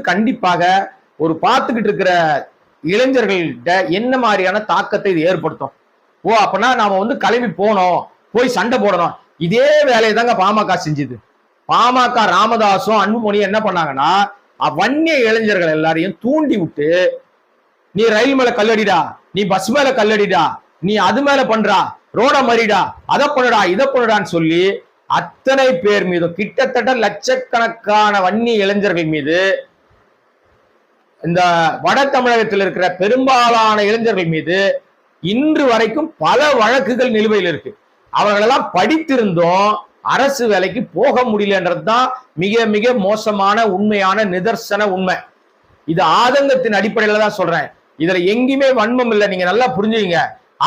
கண்டிப்பாக ஒரு பார்த்துக்கிட்டு இருக்கிற இளைஞர்கள்ட்ட என்ன மாதிரியான தாக்கத்தை இது ஏற்படுத்தும். அப்பனா நாம கிளம்பி போனோம், போய் சண்டை போடணும். இதே வேலையை தாங்க பாமக செஞ்சுது. பாமக ராமதாசும் அன்புமணியும் என்ன பண்ணாங்கன்னா, வன்னிய இளைஞர்கள் எல்லாரையும் தூண்டி விட்டு, நீ ரயில் மேல கல்லடிடா, நீ பஸ் மேல கல்லடிடா, நீ அது மேல பண்றா, ரோட மறிடா, அதை பண்ணுடா, இதை பண்ணுடான்னு சொல்லி அத்தனை பேர் மீதும் கிட்டத்தட்ட லட்சக்கணக்கான வன்னிய இளைஞர்கள் மீது, இந்த வட தமிழகத்தில் இருக்கிற பெரும்பாலான இளைஞர்கள் மீது இன்று வரைக்கும் பல வழக்குகள் நிலுவையில் இருக்கு. அவர்களெல்லாம் படித்திருந்தோம் அரசு வேலைக்கு போக முடியலன்றதுதான் மிக மிக மோசமான உண்மையான நிதர்சன உண்மை. இது ஆதங்கத்தின் அடிப்படையில தான் சொல்றேன். இதுல எங்கேயுமே வன்மம் இல்லை, நீங்க நல்லா புரிஞ்சுங்க.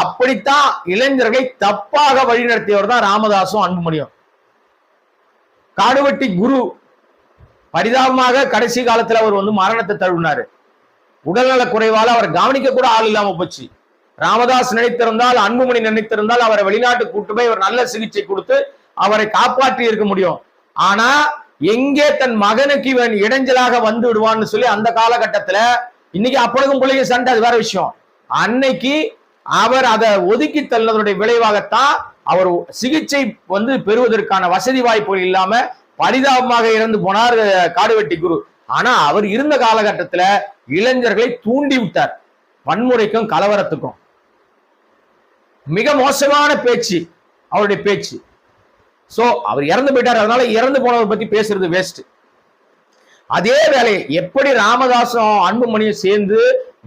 அப்படித்தான் இளைஞர்களை தப்பாக வழிநடத்தியவர் தான் ராமதாசும் அன்புமணியும். காடுவெட்டி குரு பரிதாபமாக கடைசி காலத்துல அவர் மரணத்தை தழுவினாரு. உடல்நல குறைவால அவர் கவனிக்க கூட ஆள் இல்லாம போச்சு. ராமதாஸ் நினைத்திருந்தால், அன்புமணி நினைத்திருந்தால் அவரை வெளிநாட்டு கூட்டு போய் ஒரு நல்ல சிகிச்சை கொடுத்து அவரை காப்பாற்றி இருக்க முடியும். ஆனா எங்கே தன் மகனுக்கு இவன் இடைஞ்சலாக வந்து விடுவான்னு சொல்லி அந்த காலகட்டத்துல, இன்னைக்கு அப்பொழுதும் பிள்ளைங்க சண்டை, அது வேற விஷயம். அன்னைக்கு அவர் அதை ஒதுக்கி தள்ளதனுடைய விளைவாகத்தான் அவர் சிகிச்சை பெறுவதற்கான வசதி வாய்ப்புகள் இல்லாம பரிதாபமாக இறந்து போனார் காடுவெட்டி குரு. ஆனா அவர் இருந்த காலகட்டத்துல இளைஞர்களை தூண்டி விட்டார் வன்முறைக்கும் கலவரத்துக்கும். மிக மோசமான பேச்சு அவருடைய பேச்சு. சோ அவர் இறந்து போயிட்டார், அதனால இறந்து போனவர் பத்தி பேசுறது வேஸ்ட். அதே வேலையை எப்படி ராமதாசும் அன்புமணியும் சேர்ந்து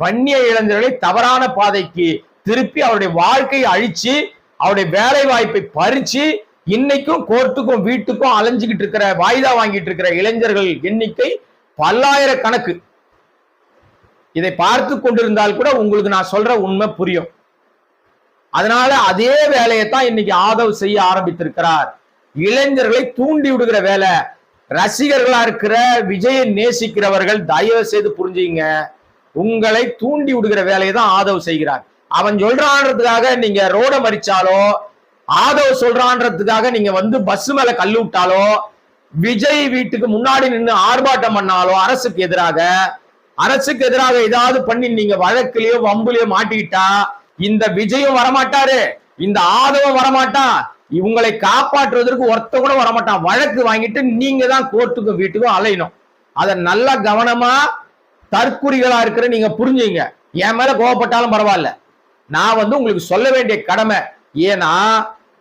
வன்னிய இளைஞர்களை தவறான பாதைக்கு திருப்பி அவருடைய வாழ்க்கையை அழிச்சு அவருடைய வேலை வாய்ப்பை பறிச்சு இன்னைக்கும் கோர்ட்டுக்கும் வீட்டுக்கும் அலைஞ்சுக்கிட்டு இருக்கிற, வாய்தா வாங்கிட்டு இருக்கிற இளைஞர்கள் எண்ணிக்கை பல்லாயிரக்கணக்கு. இதை பார்த்து கொண்டிருந்தால் கூட உங்களுக்கு நான் சொல்ற உண்மை புரியும். அதனால அதே வேலையை தான் இன்னைக்கு ஆதவ் செய்ய ஆரம்பித்திருக்கிறார். இளைஞர்களை தூண்டி விடுகிற வேலை. ரசிகர்களா இருக்கிற விஜயை நேசிக்கிறவர்கள் தயவு செய்து புரிஞ்சுங்க, உங்களை தூண்டி விடுகிற வேலையை தான் ஆதவ் செய்கிறார். அவன் சொல்றான்றதுக்காக நீங்க ரோட மறிச்சாலோ, ஆதவ் சொல்றான்றதுக்காக நீங்க பஸ் மேல கல்லு விட்டாலோ, விஜய் வீட்டுக்கு முன்னாடி நின்று ஆர்ப்பாட்டம் பண்ணாலோ, அரசுக்கு எதிராக ஏதாவது பண்ணி நீங்க வழக்கிலேயோ வம்புலயோ மாட்டிக்கிட்டா இந்த விஜயும் வரமாட்டாரு, இந்த ஆதவும் வரமாட்டான், இவங்களை காப்பாற்றுவதற்கு ஒருத்த கூட வரமாட்டான். வழக்கு வாங்கிட்டு நீங்க தான் கோர்ட்டுக்கும் வீட்டுக்கும் அலையணும். அதை நல்லா கவனமா தற்குறிகளா இருக்கிற நீங்க புரிஞ்சுங்க. என் மேல கோவப்பட்டாலும் பரவாயில்ல, நான் உங்களுக்கு சொல்ல வேண்டிய கடமை. ஏன்னா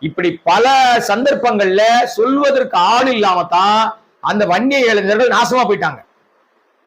இப்படி பல சந்தர்ப்பங்கள்ல சொல்வதற்கு ஆள் இல்லாம தான் அந்த வன்னிய இளைஞர்கள் நாசமா போயிட்டாங்க.